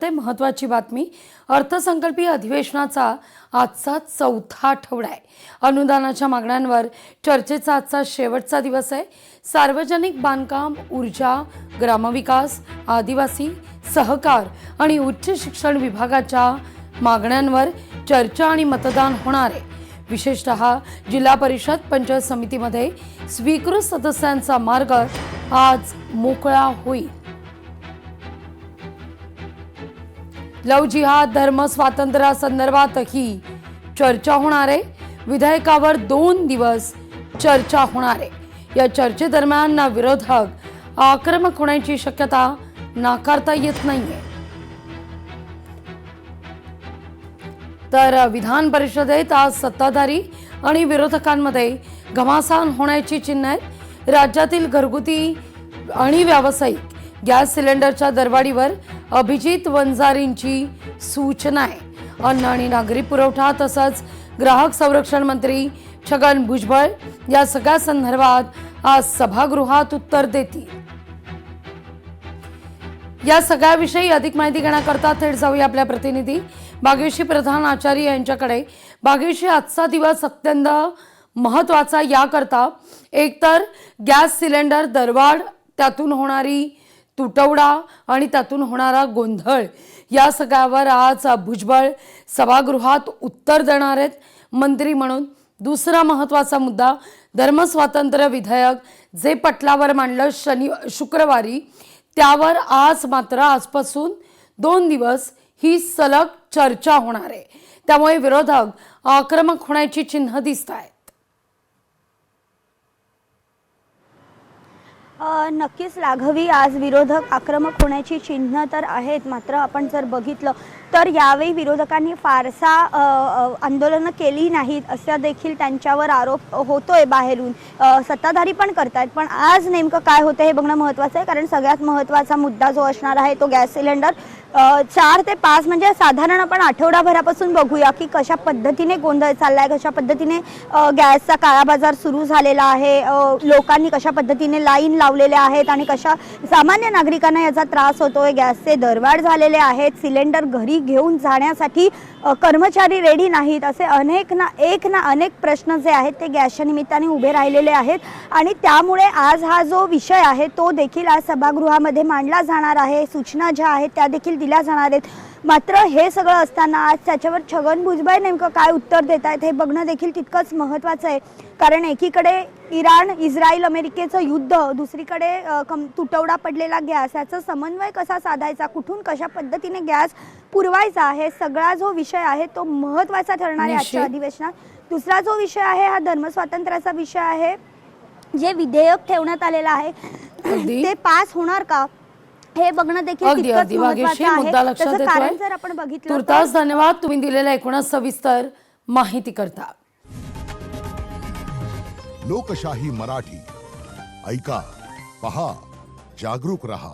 ते महत्त्वाची बातमी. अर्थसंकल्पीय अधिवेशनाचा आजचा चौथा आठवडा आहे. अनुदानाच्या मागण्यांवर चर्चेचा आजचा शेवटचा दिवस आहे. सार्वजनिक बांधकाम, ऊर्जा, ग्रामविकास, आदिवासी, सहकार आणि उच्च शिक्षण विभागाच्या मागण्यांवर चर्चा आणि मतदान होणार आहे. विशेषतः जिल्हा परिषद पंचायत समितीमध्ये स्वीकृत सदस्यांचा मार्ग आज मोकळा होईल. लव जिहाद, धर्म स्वातंत्र्यासंदर्भातही चर्चा होणार आहे. विधेयकावर 2 दिवस चर्चा होणार आहे. या चर्चेदरम्यान विरोधक आक्रमक होण्याची शक्यता नाकारता येत नाहीये. तर विधान परिषदेत आज सत्ताधारी आणि विरोधकांमध्ये घमासान होण्याची चिन्ह आहेत. राज्यातील घरगुती आणि व्यावसायिक गॅस सिलेंडरच्या दरवाढीवर अभिजित वंजारींची सूचना आहे. अन्न आणि नागरी पुरवठा तसंच ग्राहक संरक्षण मंत्री छगन भुजबळ या सगळ्या संदर्भात आज सभागृहात उत्तर देतील. या सगळ्याविषयी अधिक माहिती घेण्याकरता थेट जाऊया आपल्या प्रतिनिधी भाग्यश्री प्रधान आचार्य यांच्याकडे. भाग्यश्री, आजचा दिवस अत्यंत महत्त्वाचा याकरता एकतर गॅस सिलेंडर दरवाढ, त्यातून होणारी तुटवडा आणि त्यातून होणारा गोंधळ, या सगळ्यावर आज भुजबळ सभागृहात उत्तर देणार आहेत मंत्री म्हणून. दुसरा महत्त्वाचा मुद्दा धर्मस्वातंत्र्य विधेयक जे पटलावर मांडलं शुक्रवारी, त्यावर आज मात्र आजपासून 2 दिवस ही सलग चर्चा होणार आहे. त्यामुळे विरोधक आक्रमक होण्याची चिन्ह दिसत आहेत. नक्कीच लाघवी, आज विरोधक आक्रमक होण्याची चिन्ह तर आहेत. मात्र आपण जर बघितलं तर यावेळी विरोधकांनी फारसा आंदोलनं केली नाहीत असा देखील त्यांच्यावर आरोप होतोय बाहेरून. सत्ताधारी पण करतायत. पण आज नेमकं काय होतं हे बघणं महत्त्वाचं आहे. कारण सगळ्यात महत्त्वाचा मुद्दा जो असणार आहे तो गॅस सिलेंडर. 4 ते 5 म्हणजे साधारण आपण आठवडाभरापासून बघूया की कशा पद्धतीने गोंधळ चाललाय, कशा पद्धतीने गॅसचा काळा बाजार सुरू झालेला आहे, लोकांनी कशा पद्धतीने लाईन लावलेल्या आहेत आणि कशा सामान्य नागरिकांना याचा त्रास होतोय. गॅसचे दरवाढ झालेले आहेत, सिलेंडर घरी घेऊन जाण्यासाठी कर्मचारी रेडी नाहीत, असे अनेक प्रश्न जे आहेत ते गॅसच्या निमित्ताने उभे राहिलेले आहेत. आणि त्यामुळे आज हा जो विषय आहे तो देखील आज सभागृहामध्ये मांडला जाणार आहे. सूचना ज्या आहेत त्या देखील दिल्या जाणार आहेत. मात्र हे सगळं असताना आज त्याच्यावर छगन भुजबळ नेमकं काय उत्तर देत आहेत हे बघणं देखील तितकंच महत्त्वाचं आहे. कारण एकीकडे इराण, इस्रायल, अमेरिकेचं युद्ध, दुसरीकडे तुटवडा पडलेला गॅस, याचा समन्वय कसा साधायचा, कुठून कशा पद्धतीने गॅस पुरवायचा, हे सगळा जो विषय आहे तो महत्त्वाचा ठरणार आहे आजच्या अधिवेशनात. दुसरा जो विषय आहे हा धर्मस्वातंत्र्याचा विषय आहे. जे विधेयक ठेवण्यात आलेलं आहे ते पास होणार का हे बघणं देखील तितकंच महत्त्वाचं आहे. त्याचं कारण जर आपण बघितलं. तुर्तास धन्यवाद तुम्ही दिलेल्या एकूणच सविस्तर माहिती करता. लोकशाही मराठी ऐका, पहा, जागरूक रहा.